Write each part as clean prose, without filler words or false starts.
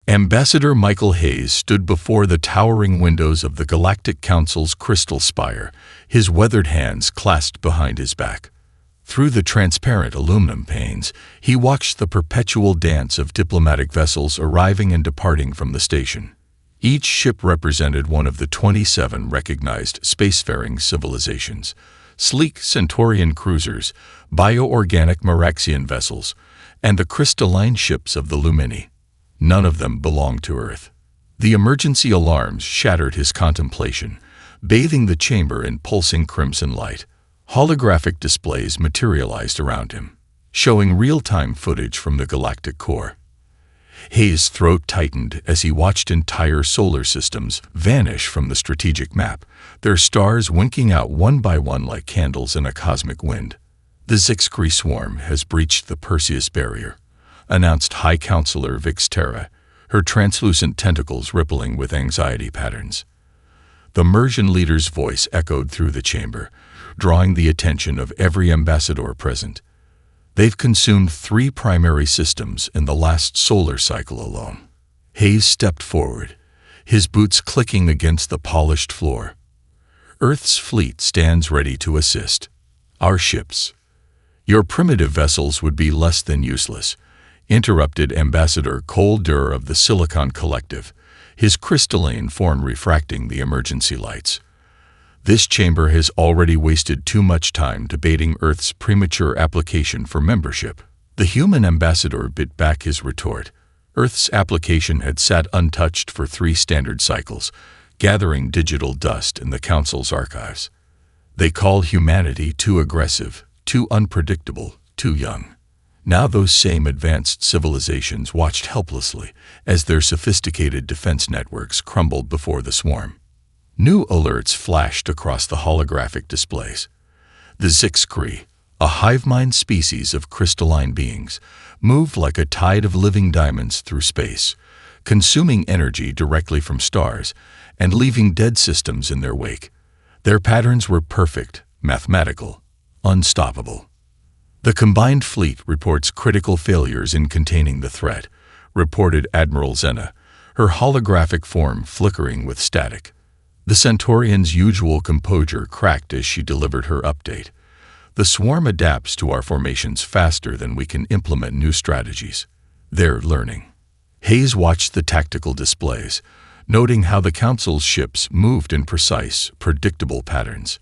Ambassador Michael Hayes stood before the towering windows of the Galactic Council's crystal spire, his weathered hands clasped behind his back. Through the transparent aluminum panes, he watched the perpetual dance of diplomatic vessels arriving and departing from the station. Each ship represented one of the 27 recognized spacefaring civilizations: sleek Centaurian cruisers, bioorganic Maraxian vessels, and the crystalline ships of the Lumini. None of them belonged to Earth. The emergency alarms shattered his contemplation, bathing the chamber in pulsing crimson light. Holographic displays materialized around him, showing real-time footage from the galactic core. Hayes' throat tightened as he watched entire solar systems vanish from the strategic map, their stars winking out one by one like candles in a cosmic wind. "The Zixcree swarm has breached the Perseus barrier," announced High Counselor Vix Terra, her translucent tentacles rippling with anxiety patterns. The Mersian leader's voice echoed through the chamber, drawing the attention of every ambassador present. "They've consumed 3 primary systems in the last solar cycle alone." Hayes stepped forward, his boots clicking against the polished floor. "Earth's fleet stands ready to assist. Our ships." "Your primitive vessels would be less than useless," interrupted Ambassador Cole Durr of the Silicon Collective, his crystalline form refracting the emergency lights. "This chamber has already wasted too much time debating Earth's premature application for membership." The human ambassador bit back his retort. Earth's application had sat untouched for 3 standard cycles, gathering digital dust in the Council's archives. They call humanity too aggressive, too unpredictable, too young. Now those same advanced civilizations watched helplessly as their sophisticated defense networks crumbled before the swarm. New alerts flashed across the holographic displays. The Zixcree, a hive-mind species of crystalline beings, moved like a tide of living diamonds through space, consuming energy directly from stars and leaving dead systems in their wake. Their patterns were perfect, mathematical, unstoppable. "The combined fleet reports critical failures in containing the threat," reported Admiral Zena, her holographic form flickering with static. The Centaurian's usual composure cracked as she delivered her update. "The swarm adapts to our formations faster than we can implement new strategies. They're learning." Hayes watched the tactical displays, noting how the Council's ships moved in precise, predictable patterns.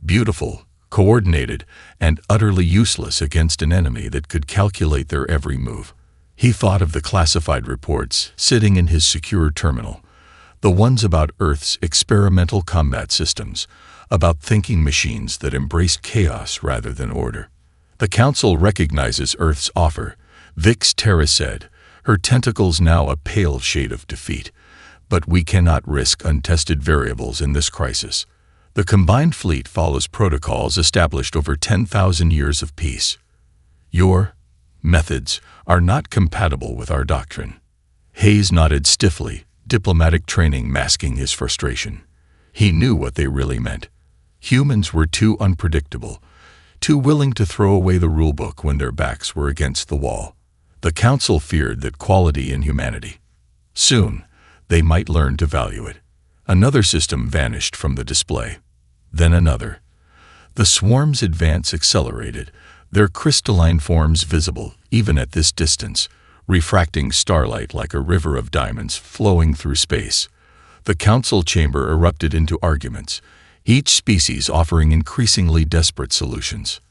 Beautiful, coordinated, and utterly useless against an enemy that could calculate their every move. He thought of the classified reports sitting in his secure terminal, the ones about Earth's experimental combat systems, about thinking machines that embraced chaos rather than order. "The Council recognizes Earth's offer," Vix Terra said, her tentacles now a pale shade of defeat. "But we cannot risk untested variables in this crisis. The combined fleet follows protocols established over 10,000 years of peace. Your methods are not compatible with our doctrine." Hayes nodded stiffly, diplomatic training masking his frustration. He knew what they really meant. Humans were too unpredictable, too willing to throw away the rulebook when their backs were against the wall. The Council feared that quality in humanity. Soon, they might learn to value it. Another system vanished from the display. Then another. The swarm's advance accelerated, their crystalline forms visible, even at this distance, refracting starlight like a river of diamonds flowing through space. The Council chamber erupted into arguments, each species offering increasingly desperate solutions.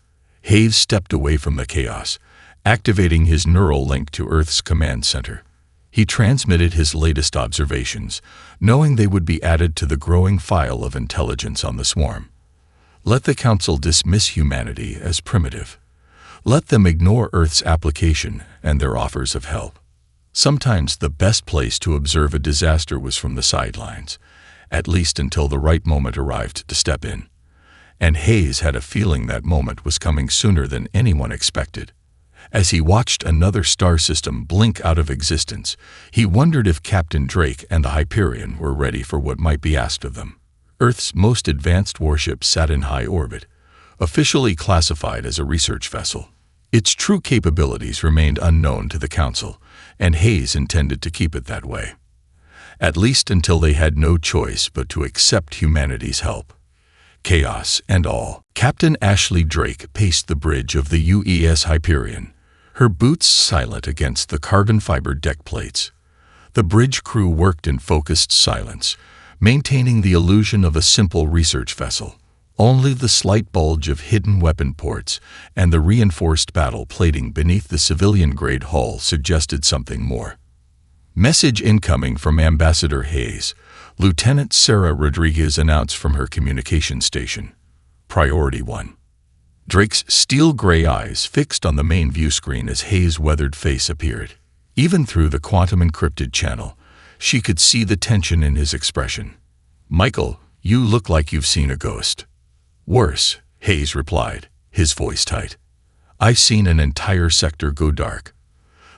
Hayes stepped away from the chaos, activating his neural link to Earth's command center. He transmitted his latest observations, knowing they would be added to the growing file of intelligence on the swarm. Let the Council dismiss humanity as primitive. Let them ignore Earth's application and their offers of help. Sometimes the best place to observe a disaster was from the sidelines, at least until the right moment arrived to step in. And Hayes had a feeling that moment was coming sooner than anyone expected. As he watched another star system blink out of existence, he wondered if Captain Drake and the Hyperion were ready for what might be asked of them. Earth's most advanced warship sat in high orbit, officially classified as a research vessel. Its true capabilities remained unknown to the Council, and Hayes intended to keep it that way. At least until they had no choice but to accept humanity's help. Chaos and all. Captain Ashley Drake paced the bridge of the UES Hyperion, her boots silent against the carbon fiber deck plates. The bridge crew worked in focused silence, maintaining the illusion of a simple research vessel. Only the slight bulge of hidden weapon ports and the reinforced battle plating beneath the civilian-grade hull suggested something more. Message incoming from Ambassador Hayes, Lieutenant Sarah Rodriguez announced from her communication station. Priority 1. Drake's steel-gray eyes fixed on the main view screen as Hayes' weathered face appeared. Even through the quantum-encrypted channel, she could see the tension in his expression. "Michael, you look like you've seen a ghost." "Worse," Hayes replied, his voice tight. "I've seen an entire sector go dark."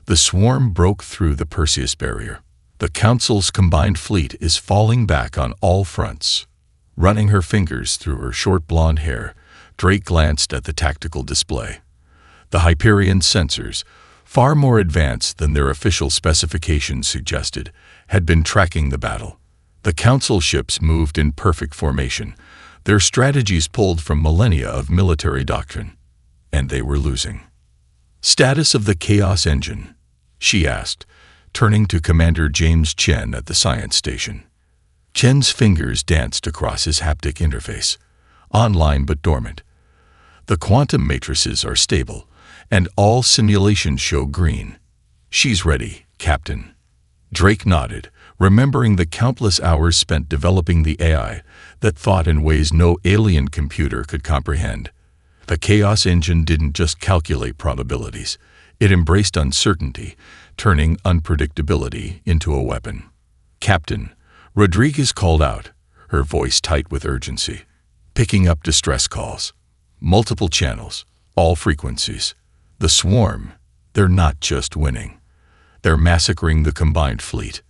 The swarm broke through the Perseus barrier. The Council's combined fleet is falling back on all fronts. Running her fingers through her short blonde hair, Drake glanced at the tactical display. The Hyperion sensors, far more advanced than their official specifications suggested, had been tracking the battle. The Council ships moved in perfect formation, their strategies pulled from millennia of military doctrine. And they were losing. "Status of the Chaos Engine?" she asked, turning to Commander James Chen at the science station. Chen's fingers danced across his haptic interface. "Online but dormant. The quantum matrices are stable, and all simulations show green." "She's ready, Captain." Drake nodded, remembering the countless hours spent developing the AI that thought in ways no alien computer could comprehend. The Chaos Engine didn't just calculate probabilities. It embraced uncertainty, turning unpredictability into a weapon. "Captain," Rodriguez called out, her voice tight with urgency, picking up distress calls. Multiple channels, all frequencies. The swarm, they're not just winning. They're massacring the combined fleet.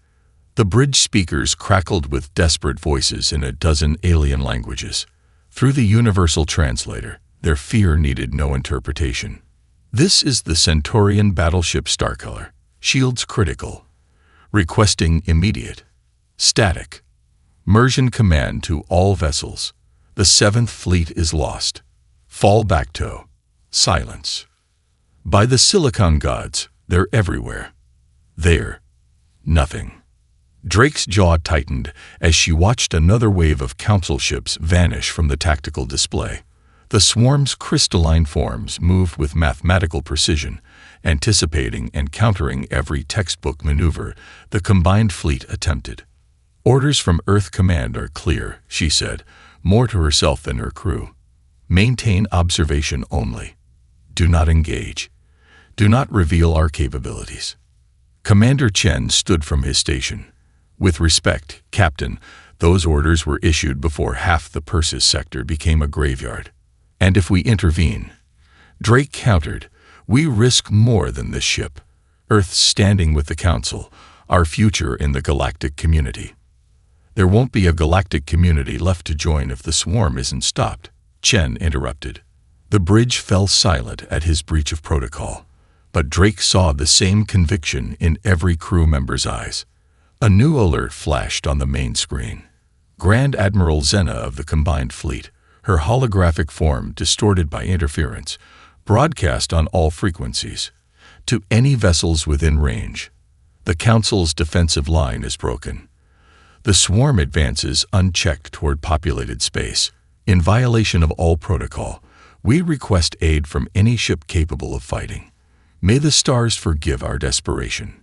The bridge speakers crackled with desperate voices in a dozen alien languages. Through the universal translator, their fear needed no interpretation. "This is the Centaurian battleship Starcolor. Shields critical. Requesting immediate. Static. Mersion command to all vessels. The 7th Fleet is lost. Fall back tow. Silence." By the Silicon gods, they're everywhere. There. Nothing. Drake's jaw tightened as she watched another wave of Council ships vanish from the tactical display. The swarm's crystalline forms moved with mathematical precision, anticipating and countering every textbook maneuver the combined fleet attempted. "Orders from Earth Command are clear," she said, more to herself than her crew. "Maintain observation only. Do not engage. Do not reveal our capabilities." Commander Chen stood from his station. "With respect, Captain, those orders were issued before half the Perseus sector became a graveyard. And if we intervene," Drake countered, "we risk more than this ship. Earth's standing with the Council, our future in the galactic community." "There won't be a galactic community left to join if the swarm isn't stopped," Chen interrupted. The bridge fell silent at his breach of protocol, but Drake saw the same conviction in every crew member's eyes. A new alert flashed on the main screen. Grand Admiral Zena of the combined fleet, her holographic form distorted by interference, broadcast on all frequencies. "To any vessels within range. The Council's defensive line is broken. The swarm advances unchecked toward populated space. In violation of all protocol, we request aid from any ship capable of fighting. May the stars forgive our desperation."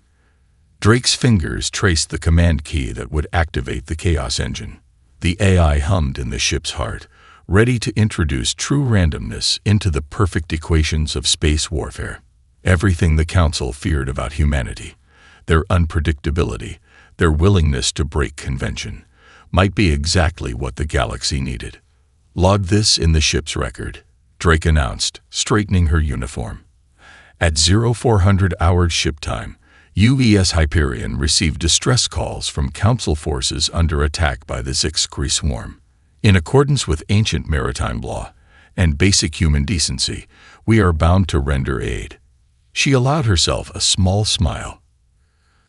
Drake's fingers traced the command key that would activate the Chaos Engine. The AI hummed in the ship's heart, ready to introduce true randomness into the perfect equations of space warfare. Everything the Council feared about humanity, their unpredictability, their willingness to break convention, might be exactly what the galaxy needed. "Log this in the ship's record," Drake announced, straightening her uniform. At 0400 hours ship time, UES Hyperion received distress calls from Council forces under attack by the Zixcree swarm. "In accordance with ancient maritime law and basic human decency, we are bound to render aid." She allowed herself a small smile.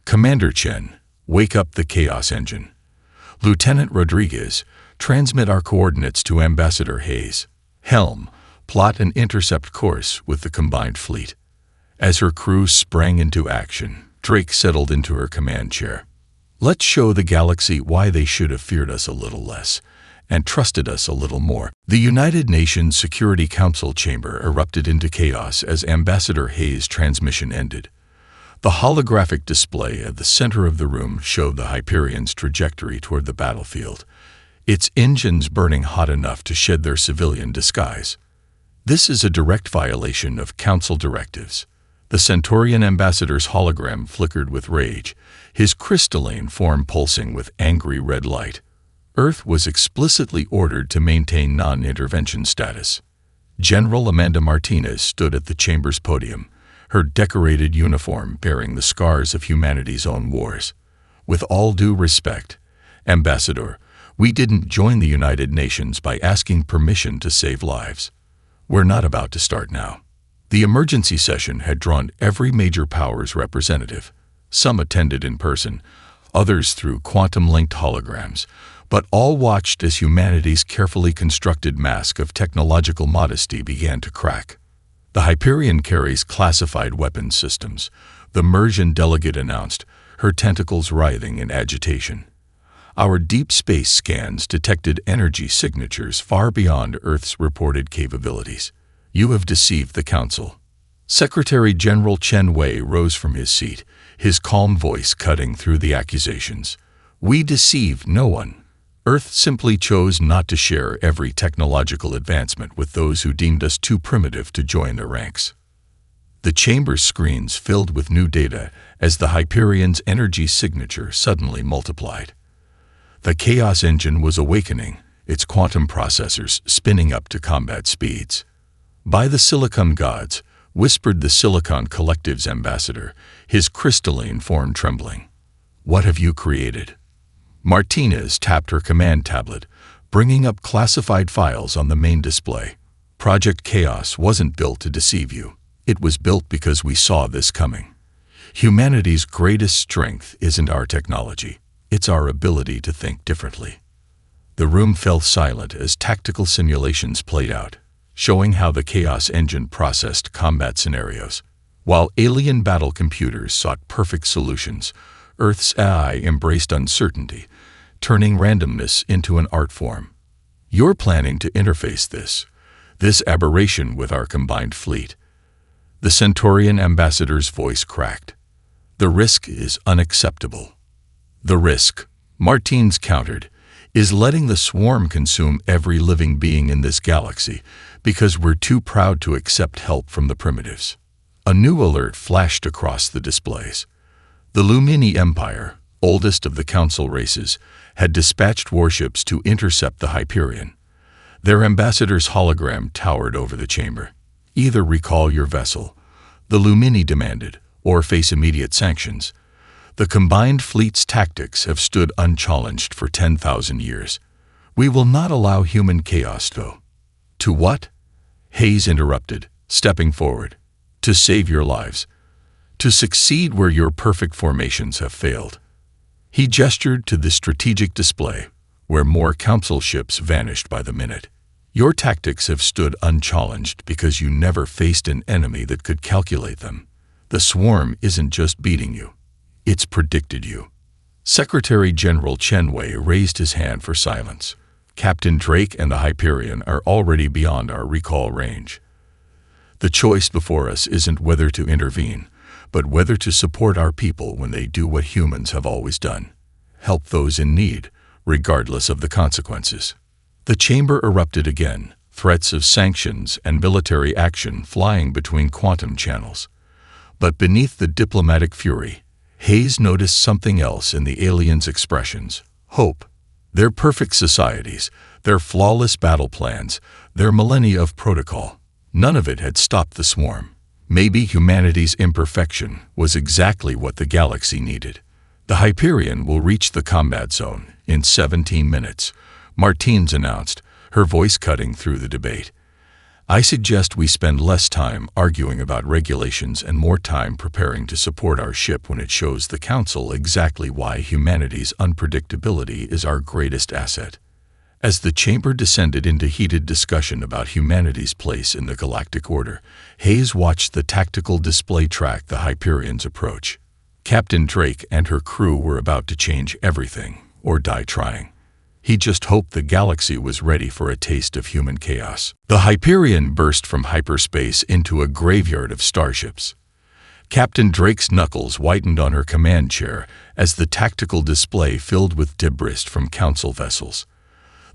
Commander Chen, wake up the Chaos Engine. Lieutenant Rodriguez, transmit our coordinates to Ambassador Hayes. Helm, plot an intercept course with the combined fleet. As her crew sprang into action, Drake settled into her command chair. Let's show the galaxy why they should have feared us a little less and trusted us a little more. The United Nations Security Council chamber erupted into chaos as Ambassador Hayes' transmission ended. The holographic display at the center of the room showed the Hyperion's trajectory toward the battlefield, its engines burning hot enough to shed their civilian disguise. This is a direct violation of Council directives. The Centaurian ambassador's hologram flickered with rage, his crystalline form pulsing with angry red light. Earth was explicitly ordered to maintain non-intervention status. General Amanda Martinez stood at the chamber's podium, her decorated uniform bearing the scars of humanity's own wars. With all due respect, Ambassador, we didn't join the United Nations by asking permission to save lives. We're not about to start now. The emergency session had drawn every major power's representative. Some attended in person, others through quantum-linked holograms, but all watched as humanity's carefully constructed mask of technological modesty began to crack. The Hyperion carries classified weapons systems, the Mersian delegate announced, her tentacles writhing in agitation. Our deep space scans detected energy signatures far beyond Earth's reported capabilities. You have deceived the Council. Secretary General Chen Wei rose from his seat, his calm voice cutting through the accusations. We deceived no one. Earth simply chose not to share every technological advancement with those who deemed us too primitive to join their ranks. The chamber's screens filled with new data as the Hyperion's energy signature suddenly multiplied. The Chaos Engine was awakening, its quantum processors spinning up to combat speeds. By the Silicon Gods, whispered the Silicon Collective's ambassador, his crystalline form trembling. What have you created? Martinez tapped her command tablet, bringing up classified files on the main display. Project Chaos wasn't built to deceive you. It was built because we saw this coming. Humanity's greatest strength isn't our technology. It's our ability to think differently. The room fell silent as tactical simulations played out, showing how the Chaos Engine processed combat scenarios. While alien battle computers sought perfect solutions, Earth's AI embraced uncertainty, turning randomness into an art form. You're planning to interface this aberration with our combined fleet. The Centaurian ambassador's voice cracked. The risk is unacceptable. The risk, Martins countered, is letting the swarm consume every living being in this galaxy because we're too proud to accept help from the primitives. A new alert flashed across the displays. The Lumini Empire, oldest of the Council races, had dispatched warships to intercept the Hyperion. Their ambassador's hologram towered over the chamber. Either recall your vessel, the Lumini demanded, or face immediate sanctions. The combined fleet's tactics have stood unchallenged for 10,000 years. We will not allow human chaos, though. To what? Hayes interrupted, stepping forward. To save your lives. To succeed where your perfect formations have failed. He gestured to the strategic display, where more council ships vanished by the minute. Your tactics have stood unchallenged because you never faced an enemy that could calculate them. The swarm isn't just beating you. It's predicted you. Secretary General Chen Wei raised his hand for silence. Captain Drake and the Hyperion are already beyond our recall range. The choice before us isn't whether to intervene, but whether to support our people when they do what humans have always done. Help those in need, regardless of the consequences. The chamber erupted again, threats of sanctions and military action flying between quantum channels. But beneath the diplomatic fury, Hayes noticed something else in the aliens' expressions: hope. Their perfect societies, their flawless battle plans, their millennia of protocol. None of it had stopped the swarm. Maybe humanity's imperfection was exactly what the galaxy needed. The Hyperion will reach the combat zone in 17 minutes, Martins announced, her voice cutting through the debate. I suggest we spend less time arguing about regulations and more time preparing to support our ship when it shows the Council exactly why humanity's unpredictability is our greatest asset. As the chamber descended into heated discussion about humanity's place in the galactic order, Hayes watched the tactical display track the Hyperions approach. Captain Drake and her crew were about to change everything, or die trying. He just hoped the galaxy was ready for a taste of human chaos. The Hyperion burst from hyperspace into a graveyard of starships. Captain Drake's knuckles whitened on her command chair as the tactical display filled with debris from Council vessels.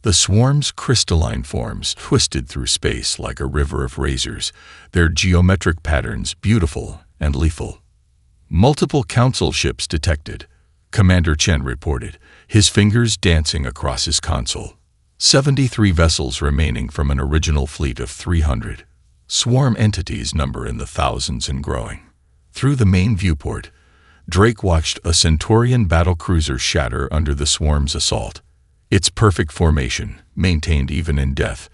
The swarm's crystalline forms twisted through space like a river of razors, their geometric patterns beautiful and lethal. Multiple Council ships detected, Commander Chen reported, his fingers dancing across his console. 73 vessels remaining from an original fleet of 300. Swarm entities number in the thousands and growing. Through the main viewport, Drake watched a Centaurian battlecruiser shatter under the swarm's assault. Its perfect formation, maintained even in death,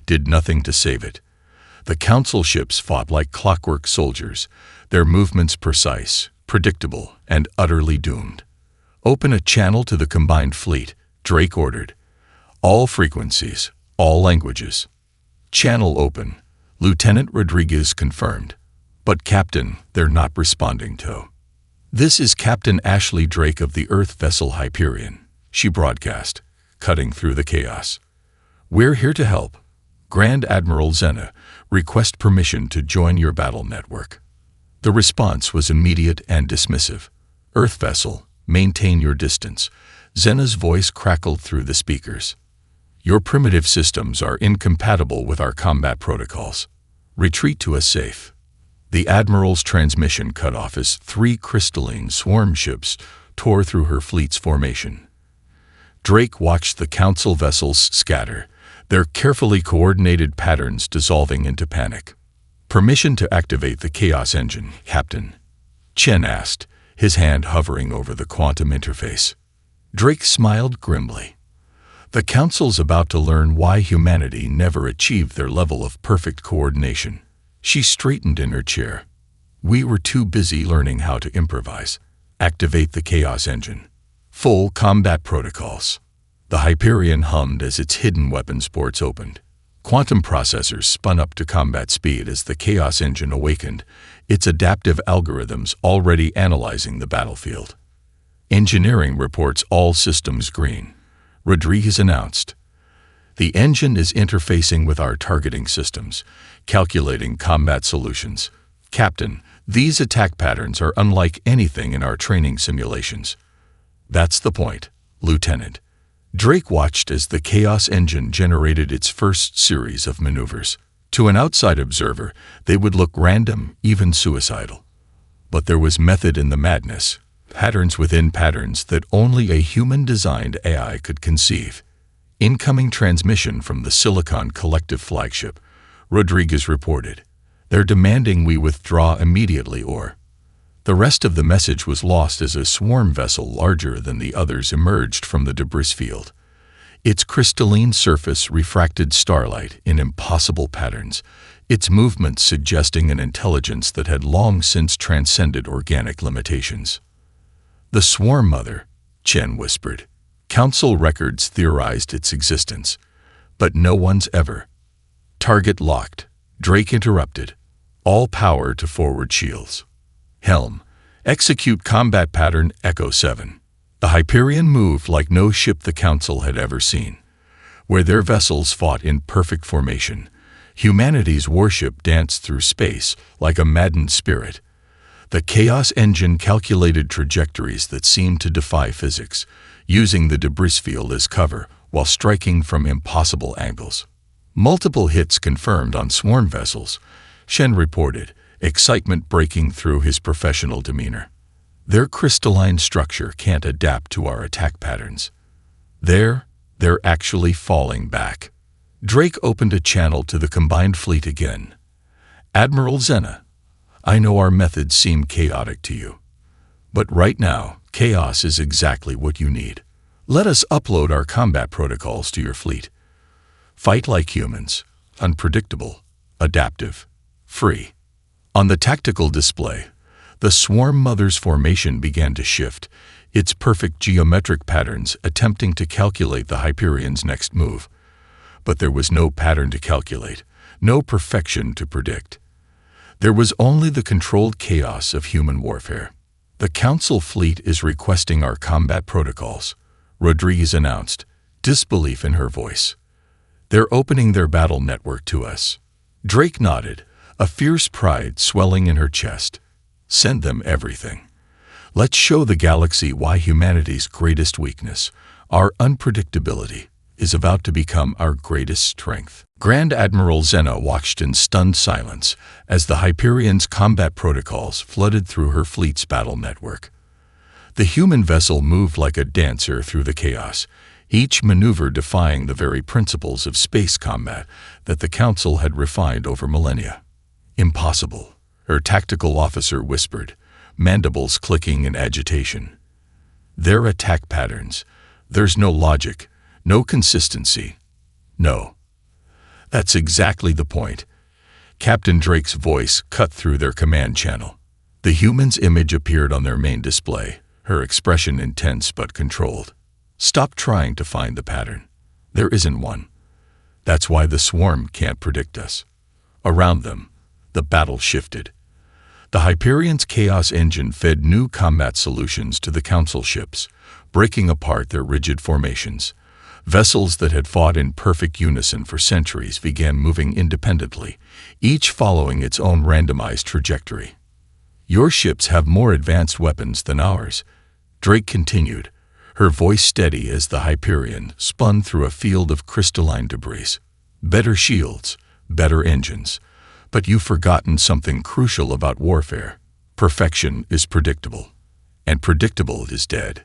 did nothing to save it. The Council ships fought like clockwork soldiers, their movements precise, predictable, and utterly doomed. Open a channel to the combined fleet, Drake ordered. All frequencies, all languages. Channel open, Lieutenant Rodriguez confirmed. But Captain, they're not responding to. This is Captain Ashley Drake of the Earth vessel Hyperion, she broadcast, cutting through the chaos. We're here to help. Grand Admiral Zena, request permission to join your battle network. The response was immediate and dismissive. Earth vessel, maintain your distance. Zena's voice crackled through the speakers. Your primitive systems are incompatible with our combat protocols. Retreat to a safe. The Admiral's transmission cut off as 3 crystalline swarm ships tore through her fleet's formation. Drake watched the Council vessels scatter, their carefully coordinated patterns dissolving into panic. Permission to activate the Chaos Engine, Captain? Chen asked, his hand hovering over the quantum interface. Drake smiled grimly. The Council's about to learn why humanity never achieved their level of perfect coordination. She straightened in her chair. We were too busy learning how to improvise. Activate the Chaos Engine. Full combat protocols. The Hyperion hummed as its hidden weapons ports opened. Quantum processors spun up to combat speed as the Chaos Engine awakened, its adaptive algorithms already analyzing the battlefield. Engineering reports all systems green, Rodriguez announced. The engine is interfacing with our targeting systems, calculating combat solutions. Captain, these attack patterns are unlike anything in our training simulations. That's the point, Lieutenant. Drake watched as the Chaos Engine generated its first series of maneuvers. To an outside observer, they would look random, even suicidal. But there was method in the madness, patterns within patterns that only a human-designed AI could conceive. Incoming transmission from the Silicon Collective flagship, Rodriguez reported. They're demanding we withdraw immediately or... The rest of the message was lost as a swarm vessel larger than the others emerged from the debris field. Its crystalline surface refracted starlight in impossible patterns, its movements suggesting an intelligence that had long since transcended organic limitations. The Swarm Mother, Chen whispered. Council records theorized its existence, but no one's ever. Target locked, Drake interrupted. All power to forward shields. Helm, execute combat pattern Echo 7. The Hyperion moved like no ship the Council had ever seen. Where their vessels fought in perfect formation, humanity's warship danced through space like a maddened spirit. The Chaos Engine calculated trajectories that seemed to defy physics, using the debris field as cover while striking from impossible angles. Multiple hits confirmed on swarm vessels, Shen reported, excitement breaking through his professional demeanor. Their crystalline structure can't adapt to our attack patterns. They're actually falling back. Drake opened a channel to the combined fleet again. Admiral Zena, I know our methods seem chaotic to you. But right now, chaos is exactly what you need. Let us upload our combat protocols to your fleet. Fight like humans, unpredictable, adaptive, free. On the tactical display, the Swarm Mother's formation began to shift, its perfect geometric patterns attempting to calculate the Hyperion's next move. But there was no pattern to calculate, no perfection to predict. There was only the controlled chaos of human warfare. "The Council fleet is requesting our combat protocols," Rodriguez announced, disbelief in her voice. "They're opening their battle network to us." Drake nodded, a fierce pride swelling in her chest. "Send them everything. Let's show the galaxy why humanity's greatest weakness, our unpredictability, is about to become our greatest strength." Grand Admiral Zena watched in stunned silence as the Hyperion's combat protocols flooded through her fleet's battle network. The human vessel moved like a dancer through the chaos, each maneuver defying the very principles of space combat that the Council had refined over millennia. "Impossible," her tactical officer whispered, mandibles clicking in agitation. "Their attack patterns. There's no logic, no consistency. No." "That's exactly the point." Captain Drake's voice cut through their command channel. The human's image appeared on their main display, her expression intense but controlled. "Stop trying to find the pattern. There isn't one. That's why the swarm can't predict us." Around them, the battle shifted. The Hyperion's Chaos Engine fed new combat solutions to the Council ships, breaking apart their rigid formations. Vessels that had fought in perfect unison for centuries began moving independently, each following its own randomized trajectory. "Your ships have more advanced weapons than ours," Drake continued, her voice steady as the Hyperion spun through a field of crystalline debris. "Better shields, better engines. But you've forgotten something crucial about warfare. Perfection is predictable, and predictable is dead."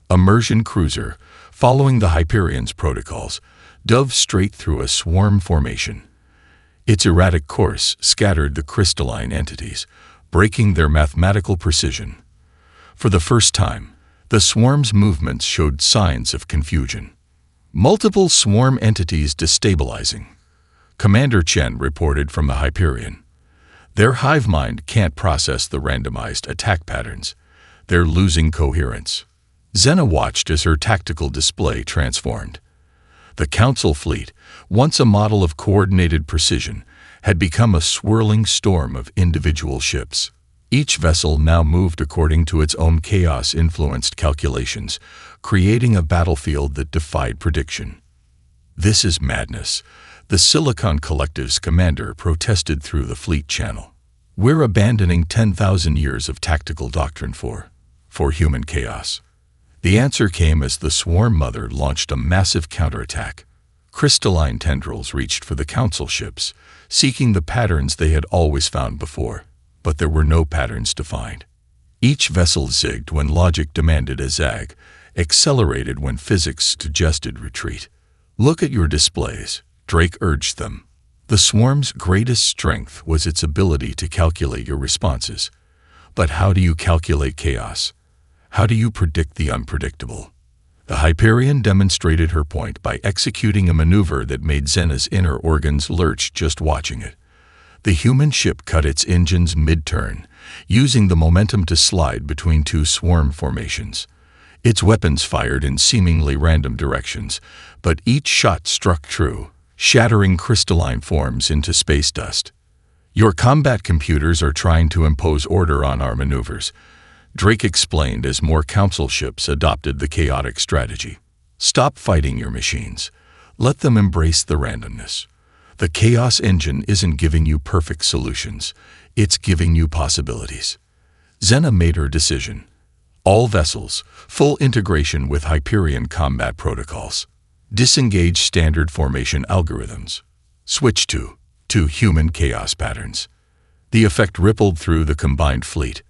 A Mersian cruiser, following the Hyperion's protocols, dove straight through a swarm formation. Its erratic course scattered the crystalline entities, breaking their mathematical precision. For the first time, the swarm's movements showed signs of confusion. Multiple swarm entities destabilizing. Commander Chen reported from the Hyperion. "Their hive mind can't process the randomized attack patterns. They're losing coherence." Zena watched as her tactical display transformed. The Council fleet, once a model of coordinated precision, had become a swirling storm of individual ships. Each vessel now moved according to its own chaos-influenced calculations, creating a battlefield that defied prediction. "This is madness," the Silicon Collective's commander protested through the fleet channel. "We're abandoning 10,000 years of tactical doctrine for human chaos." The answer came as the Swarm Mother launched a massive counterattack. Crystalline tendrils reached for the Council ships, seeking the patterns they had always found before, but there were no patterns to find. Each vessel zigged when logic demanded a zag, accelerated when physics suggested retreat. "Look at your displays," Drake urged them. The swarm's greatest strength was its ability to calculate your responses. But how do you calculate chaos? How do you predict the unpredictable? The Hyperion demonstrated her point by executing a maneuver that made Zena's inner organs lurch just watching it. The human ship cut its engines mid-turn, using the momentum to slide between two swarm formations. Its weapons fired in seemingly random directions, but each shot struck true, shattering crystalline forms into space dust. "Your combat computers are trying to impose order on our maneuvers," Drake explained as more Council ships adopted the chaotic strategy. "Stop fighting your machines. Let them embrace the randomness. The Chaos Engine isn't giving you perfect solutions. It's giving you possibilities." Zena made her decision. All vessels, full integration with Hyperion combat protocols. Disengage standard formation algorithms. Switch to human chaos patterns. The effect rippled through the combined fleet.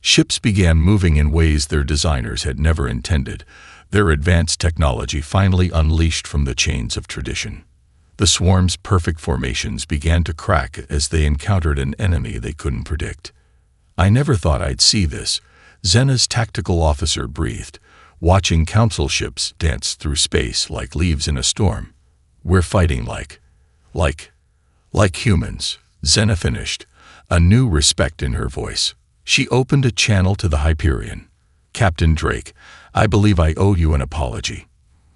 Ships began moving in ways their designers had never intended, their advanced technology finally unleashed from the chains of tradition. The swarm's perfect formations began to crack as they encountered an enemy they couldn't predict. "I never thought I'd see this," Zena's tactical officer breathed, watching Council ships dance through space like leaves in a storm. "We're fighting like humans," Xena finished, a new respect in her voice. She opened a channel to the Hyperion. Captain Drake, I believe I owe you an apology.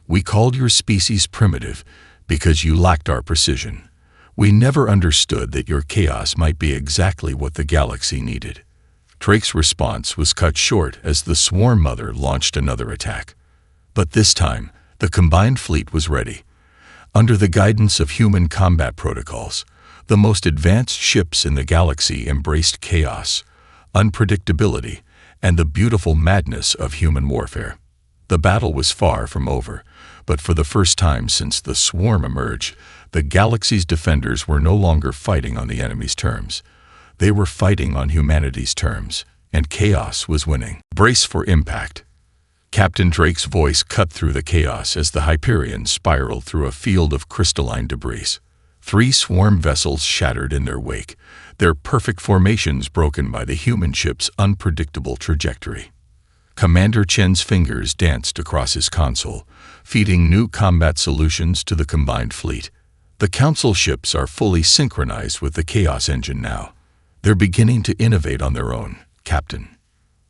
We called your species primitive because you lacked our precision. We never understood that your chaos might be exactly what the galaxy needed. Drake's response was cut short as the Swarm Mother launched another attack. But this time, the combined fleet was ready. Under the guidance of human combat protocols, the most advanced ships in the galaxy embraced chaos, unpredictability, and the beautiful madness of human warfare. The battle was far from over, but for the first time since the Swarm emerged, the galaxy's defenders were no longer fighting on the enemy's terms. They were fighting on humanity's terms, and chaos was winning. Brace for impact. Captain Drake's voice cut through the chaos as the Hyperion spiraled through a field of crystalline debris. 3 swarm vessels shattered in their wake, their perfect formations broken by the human ship's unpredictable trajectory. Commander Chen's fingers danced across his console, feeding new combat solutions to the combined fleet. The Council ships are fully synchronized with the Chaos Engine now. They're beginning to innovate on their own, Captain.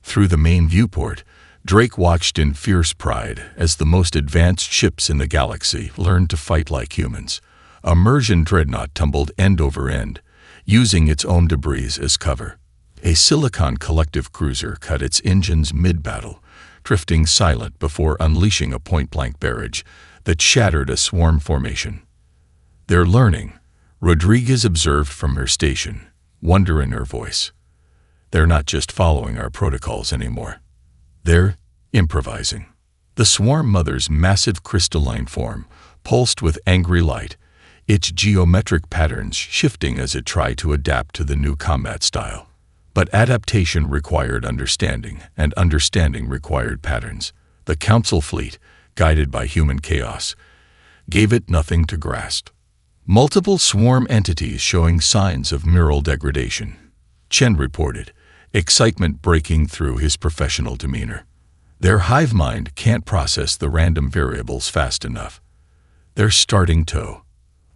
Through the main viewport, Drake watched in fierce pride as the most advanced ships in the galaxy learned to fight like humans. A Mersian dreadnought tumbled end over end, using its own debris as cover. A Silicon collective cruiser cut its engines mid-battle, drifting silent before unleashing a point-blank barrage that shattered a swarm formation. They're learning, Rodriguez observed from her station, wonder in her voice. They're not just following our protocols anymore. They're improvising. The Swarm Mother's massive crystalline form pulsed with angry light, its geometric patterns shifting as it tried to adapt to the new combat style. But adaptation required understanding, and understanding required patterns. The Council fleet, guided by human chaos, gave it nothing to grasp. Multiple swarm entities showing signs of mural degradation. Chen reported, excitement breaking through his professional demeanor. Their hive mind can't process the random variables fast enough. They're starting to.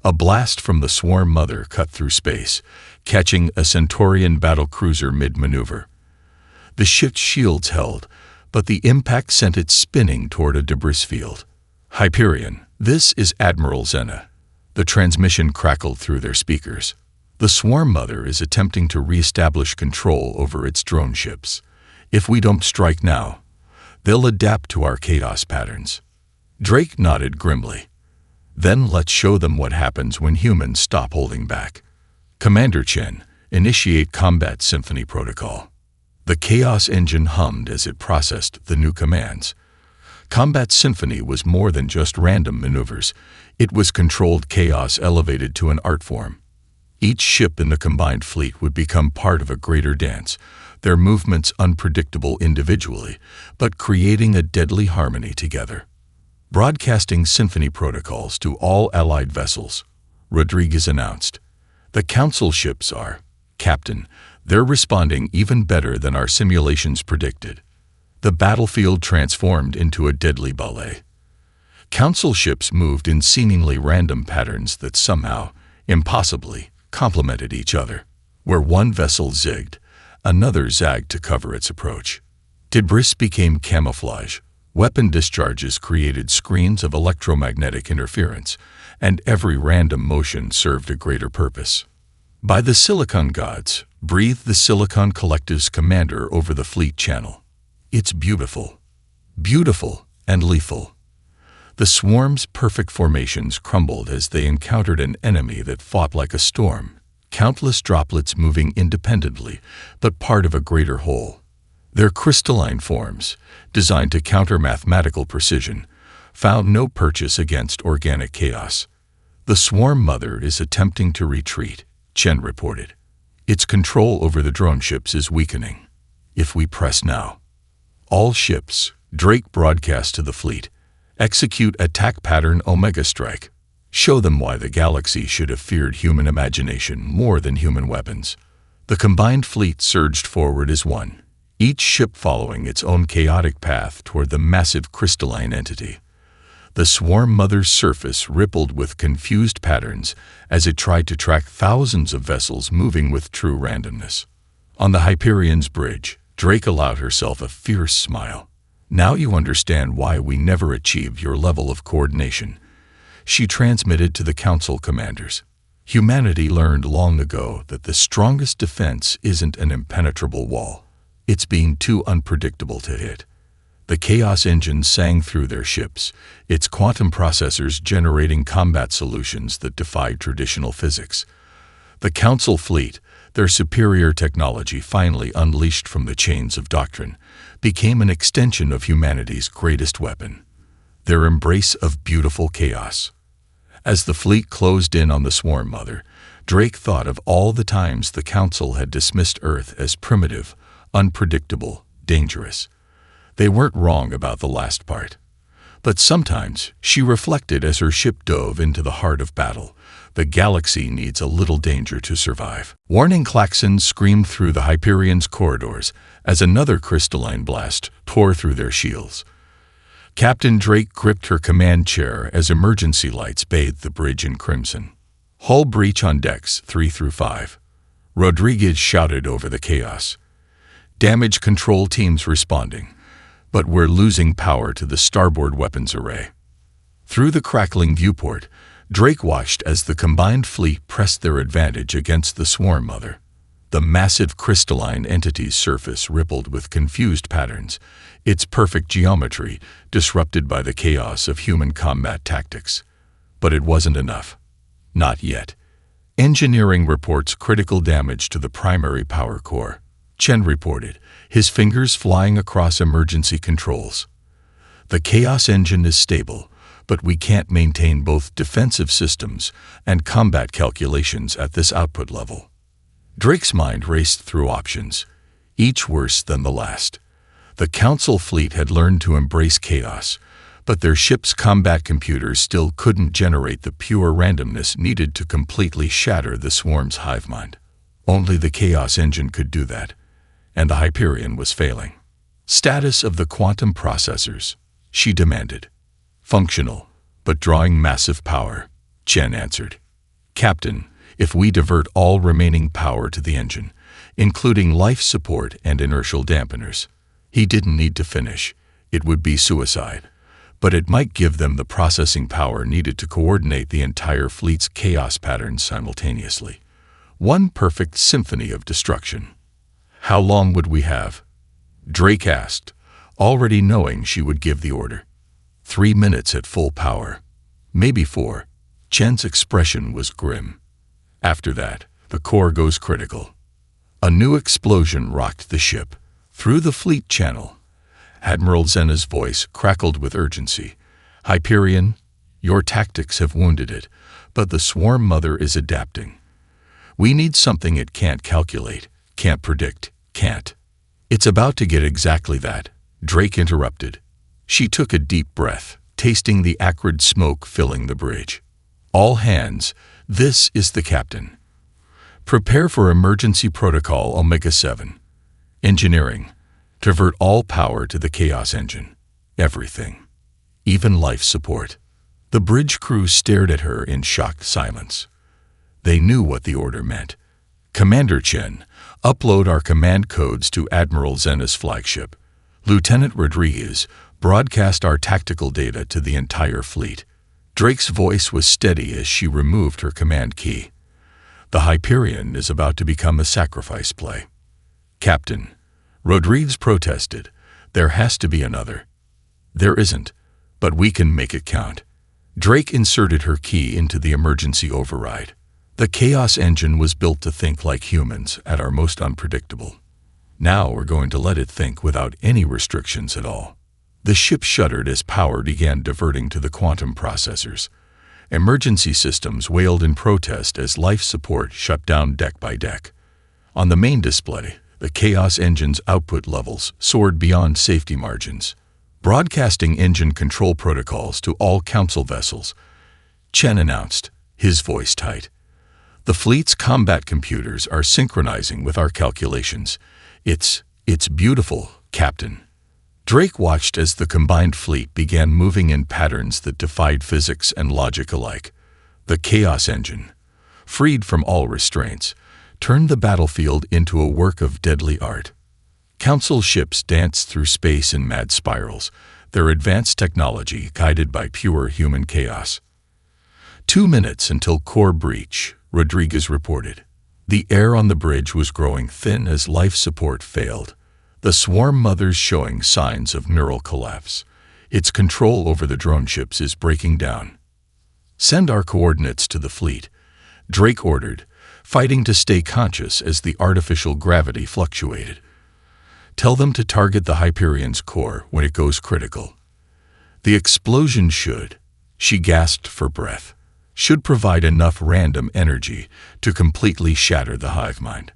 A blast from the Swarm Mother cut through space, catching a Centaurian battlecruiser mid-maneuver. The ship's shields held, but the impact sent it spinning toward a debris field. Hyperion, this is Admiral Xena. The transmission crackled through their speakers. The Swarm Mother is attempting to re-establish control over its drone ships. If we don't strike now, they'll adapt to our chaos patterns. Drake nodded grimly. Then let's show them what happens when humans stop holding back. Commander Chen, initiate Combat Symphony Protocol. The Chaos Engine hummed as it processed the new commands. Combat Symphony was more than just random maneuvers. It was controlled chaos elevated to an art form. Each ship in the combined fleet would become part of a greater dance, their movements unpredictable individually, but creating a deadly harmony together. Broadcasting symphony protocols to all allied vessels, Rodriguez announced. The Council ships are, Captain, they're responding even better than our simulations predicted. The battlefield transformed into a deadly ballet. Council ships moved in seemingly random patterns that somehow, impossibly, complemented each other. Where one vessel zigged, another zagged to cover its approach. Debris became camouflage. Weapon discharges created screens of electromagnetic interference, and every random motion served a greater purpose. By the Silicon gods, breathed the Silicon Collective's commander over the fleet channel. It's beautiful. Beautiful and lethal. The swarm's perfect formations crumbled as they encountered an enemy that fought like a storm, countless droplets moving independently, but part of a greater whole. Their crystalline forms, designed to counter mathematical precision, found no purchase against organic chaos. The Swarm Mother is attempting to retreat, Chen reported. Its control over the drone ships is weakening. If we press now. All ships, Drake broadcast to the fleet, execute attack pattern Omega Strike. Show them why the galaxy should have feared human imagination more than human weapons. The combined fleet surged forward as one, each ship following its own chaotic path toward the massive crystalline entity. The Swarm Mother's surface rippled with confused patterns as it tried to track thousands of vessels moving with true randomness. On the Hyperion's bridge, Drake allowed herself a fierce smile. "Now you understand why we never achieved your level of coordination," she transmitted to the Council commanders. "Humanity learned long ago that the strongest defense isn't an impenetrable wall. It's being too unpredictable to hit." The Chaos Engine sang through their ships, its quantum processors generating combat solutions that defied traditional physics. The Council fleet, their superior technology finally unleashed from the chains of doctrine, became an extension of humanity's greatest weapon, their embrace of beautiful chaos. As the fleet closed in on the Swarm Mother, Drake thought of all the times the Council had dismissed Earth as primitive, unpredictable, dangerous. They weren't wrong about the last part. But sometimes, she reflected as her ship dove into the heart of battle, the galaxy needs a little danger to survive. Warning klaxons screamed through the Hyperion's corridors as another crystalline blast tore through their shields. Captain Drake gripped her command chair as emergency lights bathed the bridge in crimson. "Hull breach on decks 3 through 5. Rodriguez shouted over the chaos. "Damage control teams responding, but we're losing power to the starboard weapons array." Through the crackling viewport, Drake watched as the combined fleet pressed their advantage against the Swarm Mother. The massive crystalline entity's surface rippled with confused patterns, its perfect geometry disrupted by the chaos of human combat tactics. But it wasn't enough. Not yet. Engineering reports critical damage to the primary power core, Chen reported, his fingers flying across emergency controls. "The Chaos Engine is stable, but we can't maintain both defensive systems and combat calculations at this output level." Drake's mind raced through options, each worse than the last. The Council fleet had learned to embrace chaos, but their ship's combat computers still couldn't generate the pure randomness needed to completely shatter the swarm's hive mind. Only the Chaos Engine could do that, and the Hyperion was failing. "Status of the quantum processors," she demanded. "Functional, but drawing massive power," Chen answered. "Captain, if we divert all remaining power to the engine, including life support and inertial dampeners." He didn't need to finish. It would be suicide. But it might give them the processing power needed to coordinate the entire fleet's chaos patterns simultaneously. One perfect symphony of destruction. "How long would we have?" Drake asked, already knowing she would give the order. 3 minutes at full power. Maybe 4. Chen's expression was grim. "After that, the core goes critical." A new explosion rocked the ship. Through the fleet channel, Admiral Zena's voice crackled with urgency. "Hyperion, your tactics have wounded it, but the Swarm Mother is adapting. We need something it can't calculate, can't predict, can't." "It's about to get exactly that," Drake interrupted. She took a deep breath, tasting the acrid smoke filling the bridge. "All hands, this is the captain. Prepare for emergency protocol Omega-7. Engineering. Divert all power to the Chaos Engine. Everything. Even life support." The bridge crew stared at her in shocked silence. They knew what the order meant. "Commander Chen, upload our command codes to Admiral Zena's flagship. Lieutenant Rodriguez, broadcast our tactical data to the entire fleet." Drake's voice was steady as she removed her command key. "The Hyperion is about to become a sacrifice play." "Captain," Rodriguez protested, "there has to be another." "There isn't, but we can make it count." Drake inserted her key into the emergency override. The Chaos Engine was built to think like humans at our most unpredictable. Now we're going to let it think without any restrictions at all. The ship shuddered as power began diverting to the quantum processors. Emergency systems wailed in protest as life support shut down deck by deck. On the main display, the Chaos Engine's output levels soared beyond safety margins. "Broadcasting engine control protocols to all Council vessels," Chen announced, his voice tight. "The fleet's combat computers are synchronizing with our calculations. It's beautiful, Captain." Drake watched as the combined fleet began moving in patterns that defied physics and logic alike. The Chaos Engine, freed from all restraints, turned the battlefield into a work of deadly art. Council ships danced through space in mad spirals, their advanced technology guided by pure human chaos. 2 minutes until core breach, Rodriguez reported. The air on the bridge was growing thin as life support failed, the swarm mothers showing signs of neural collapse. Its control over the drone ships is breaking down. Send our coordinates to the fleet, Drake ordered, fighting to stay conscious as the artificial gravity fluctuated. Tell them to target the Hyperion's core when it goes critical. The explosion should, she gasped for breath, should provide enough random energy to completely shatter the hive mind.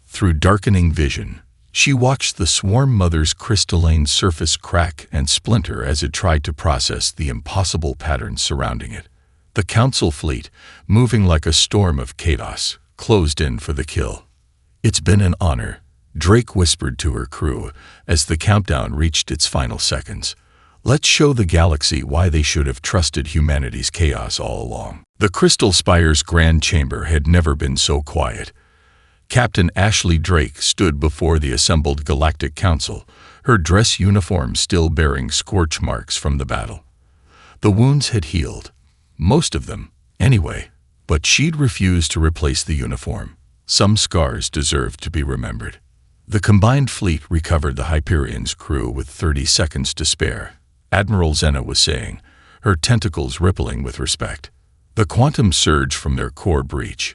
Through darkening vision, she watched the swarm mother's crystalline surface crack and splinter as it tried to process the impossible patterns surrounding it. The council fleet, moving like a storm of chaos, closed in for the kill. It's been an honor, Drake whispered to her crew as the countdown reached its final seconds. Let's show the galaxy why they should have trusted humanity's chaos all along. The Crystal Spire's grand chamber had never been so quiet. Captain Ashley Drake stood before the assembled Galactic Council, her dress uniform still bearing scorch marks from the battle. The wounds had healed, most of them, anyway, but she'd refused to replace the uniform. Some scars deserved to be remembered. The combined fleet recovered the Hyperion's crew with 30 seconds to spare, Admiral Zena was saying, her tentacles rippling with respect. The quantum surge from their core breach,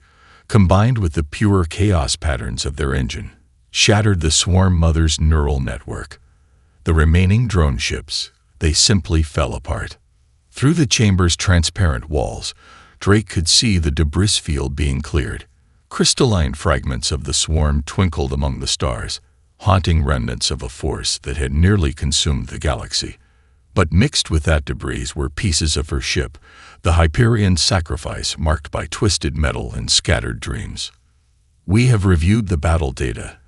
combined with the pure chaos patterns of their engine, shattered the swarm mother's neural network. The remaining drone ships, they simply fell apart. Through the chamber's transparent walls, Drake could see the debris field being cleared. Crystalline fragments of the swarm twinkled among the stars, haunting remnants of a force that had nearly consumed the galaxy. But mixed with that debris were pieces of her ship, the Hyperion sacrifice marked by twisted metal and scattered dreams. We have reviewed the battle data,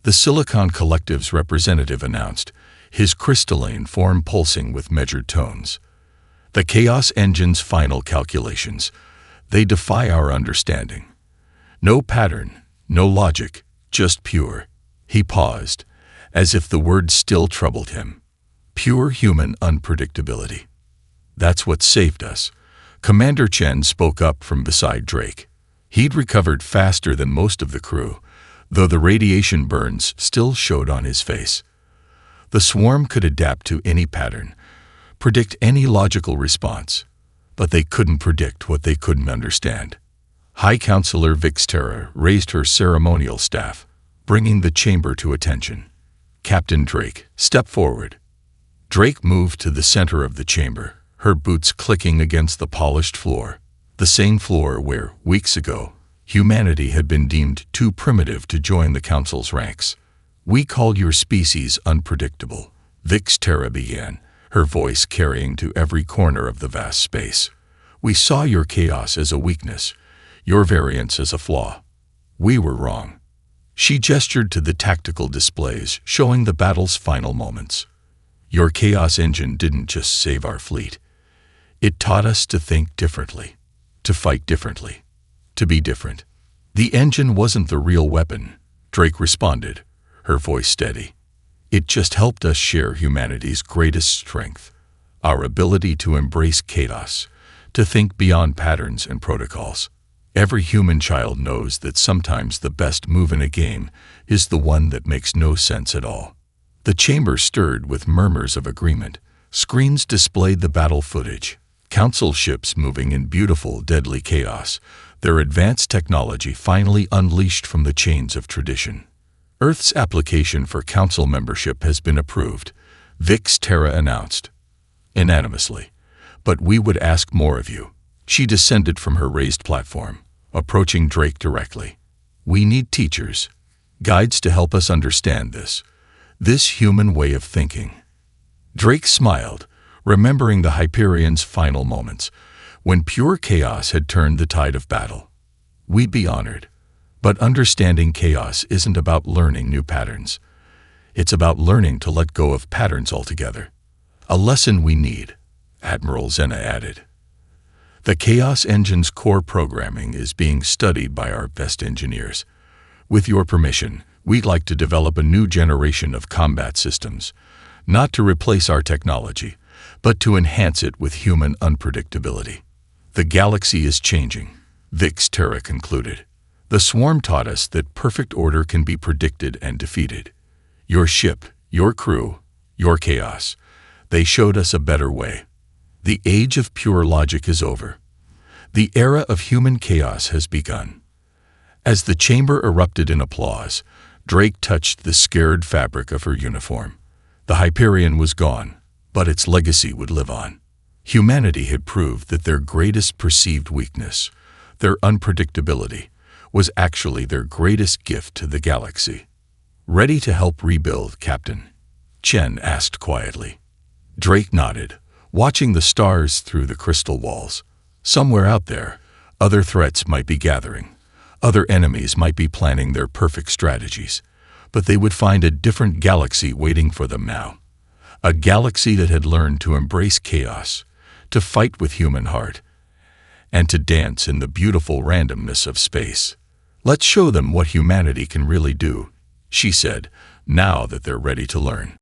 the Silicon Collective's representative announced, his crystalline form pulsing with measured tones. The Chaos Engine's final calculations, they defy our understanding. No pattern, no logic, just pure. He paused, as if the word still troubled him. Pure human unpredictability. That's what saved us. Commander Chen spoke up from beside Drake. He'd recovered faster than most of the crew, though the radiation burns still showed on his face. The swarm could adapt to any pattern, predict any logical response, but they couldn't predict what they couldn't understand. High Counselor Vixterra raised her ceremonial staff, bringing the chamber to attention. Captain Drake, step forward. Drake moved to the center of the chamber, her boots clicking against the polished floor, the same floor where, weeks ago, humanity had been deemed too primitive to join the Council's ranks. We called your species unpredictable, Vixterra began, her voice carrying to every corner of the vast space. We saw your chaos as a weakness, your variance as a flaw. We were wrong. She gestured to the tactical displays showing the battle's final moments. Your Chaos Engine didn't just save our fleet. It taught us to think differently, to fight differently, to be different. The engine wasn't the real weapon, Drake responded, her voice steady. It just helped us share humanity's greatest strength, our ability to embrace chaos, to think beyond patterns and protocols. Every human child knows that sometimes the best move in a game is the one that makes no sense at all. The chamber stirred with murmurs of agreement. Screens displayed the battle footage, council ships moving in beautiful, deadly chaos, their advanced technology finally unleashed from the chains of tradition. Earth's application for council membership has been approved, Vixterra announced, unanimously. But we would ask more of you. She descended from her raised platform, approaching Drake directly. We need teachers, guides to help us understand this human way of thinking. Drake smiled, remembering the Hyperion's final moments, when pure chaos had turned the tide of battle. We'd be honored, but understanding chaos isn't about learning new patterns. It's about learning to let go of patterns altogether. A lesson we need, Admiral Zena added. The Chaos Engine's core programming is being studied by our best engineers. With your permission, we'd like to develop a new generation of combat systems, not to replace our technology, but to enhance it with human unpredictability. The galaxy is changing, Vix Terra concluded. The swarm taught us that perfect order can be predicted and defeated. Your ship, your crew, your chaos. They showed us a better way. The age of pure logic is over. The era of human chaos has begun. As the chamber erupted in applause, Drake touched the scared fabric of her uniform. The Hyperion was gone, but its legacy would live on. Humanity had proved that their greatest perceived weakness, their unpredictability, was actually their greatest gift to the galaxy. Ready to help rebuild, Captain? Chen asked quietly. Drake nodded, watching the stars through the crystal walls. Somewhere out there, other threats might be gathering. Other enemies might be planning their perfect strategies, but they would find a different galaxy waiting for them now. A galaxy that had learned to embrace chaos, to fight with human heart, and to dance in the beautiful randomness of space. Let's show them what humanity can really do, she said, now that they're ready to learn.